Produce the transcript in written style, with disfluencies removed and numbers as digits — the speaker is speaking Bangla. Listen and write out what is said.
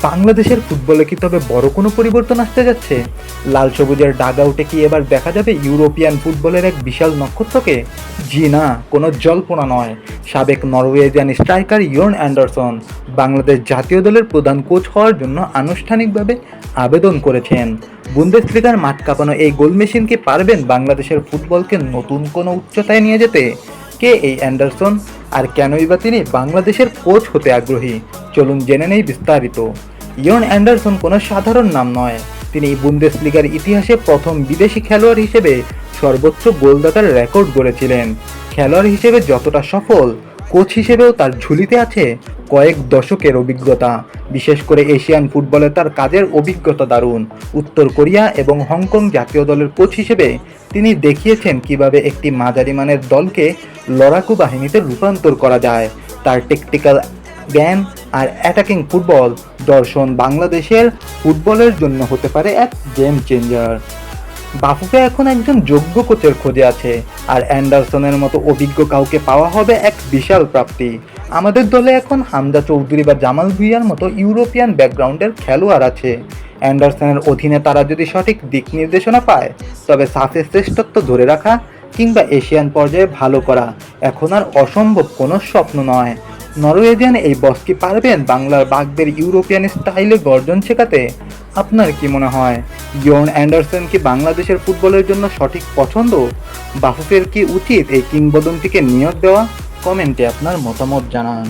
বাংলাদেশের ফুটবলে কি তবে বড় কোনো পরিবর্তন আসতে যাচ্ছে? লাল সবুজের ডাগ আউটে কি এবার দেখা যাবে ইউরোপিয়ান ফুটবলের এক বিশাল নক্ষত্রকে? জি না, কোনো জল্পনা নয়। সাবেক নরওয়েজিয়ান স্ট্রাইকার ইয়র্ন অ্যান্ডারসন বাংলাদেশ জাতীয় দলের প্রধান কোচ হওয়ার জন্য আনুষ্ঠানিকভাবে আবেদন করেছেন। বুন্দেসলিগার মাঠ কাঁপানো এই গোল মেশিন কি পারবেন বাংলাদেশের ফুটবলকে নতুন কোনো উচ্চতায় নিয়ে যেতে? কে এই অ্যান্ডারসন, আর কেনই বা তিনি বাংলাদেশের কোচ হতে আগ্রহী? চলুন জেনে নেই বিস্তারিত। ইয়র্ন অ্যান্ডারসন কোনো সাধারণ নাম নয়। তিনি বুন্দেসলিগার ইতিহাসে প্রথম বিদেশি খেলোয়াড় হিসেবে সর্বোচ্চ গোলদাতার রেকর্ড গড়েছিলেন। খেলোয়াড় হিসেবে যতটা সফল, কোচ হিসেবেও তার ঝুলিতে আছে কয়েক দশকের অভিজ্ঞতা। বিশেষ করে এশিয়ান ফুটবলে তার কাজের অভিজ্ঞতা দারুণ। উত্তর কোরিয়া এবং হংকং জাতীয় দলের কোচ হিসেবে তিনি দেখিয়েছেন কিভাবে একটি মাঝারি মানের দলকে লড়াকু বাহিনীতে রূপান্তর করা যায়। তার টেকটিক্যাল জ্ঞান আর অ্যাটাকিং ফুটবল দর্শন বাংলাদেশের ফুটবলের জন্য হতে পারে এক গেম চেঞ্জার। বাফুফে এখন একজন যোগ্য কোচের খোঁজে আছে, আর অ্যান্ডারসনের মতো অভিজ্ঞ কাউকে পাওয়া হবে এক বিশাল প্রাপ্তি। আমাদের দলে এখন হামজা চৌধুরী বা জামাল ভুঁইয়ার মতো ইউরোপিয়ান ব্যাকগ্রাউন্ডের খেলোয়াড় আছে। অ্যান্ডারসনের অধীনে তারা যদি সঠিক দিক নির্দেশনা পায়, তবে সাফের শ্রেষ্ঠত্ব ধরে রাখা কিংবা এশিয়ান পর্যায়ে ভালো করা এখন আর অসম্ভব কোনো স্বপ্ন নয়। নরওয়েজিয়ান এই বস কি পারবেন বাংলার বাঘদের ইউরোপিয়ান স্টাইলে গর্জন শেখাতে? আপনার কি মনে হয়, ইয়র্ন অ্যান্ডারসন কি বাংলাদেশের ফুটবলের জন্য সঠিক পছন্দ? বাফুফের কি উচিত এই কিংবদন্তিকে নিয়োগ দেওয়া? কমেন্টে আপনার মতামত জানান।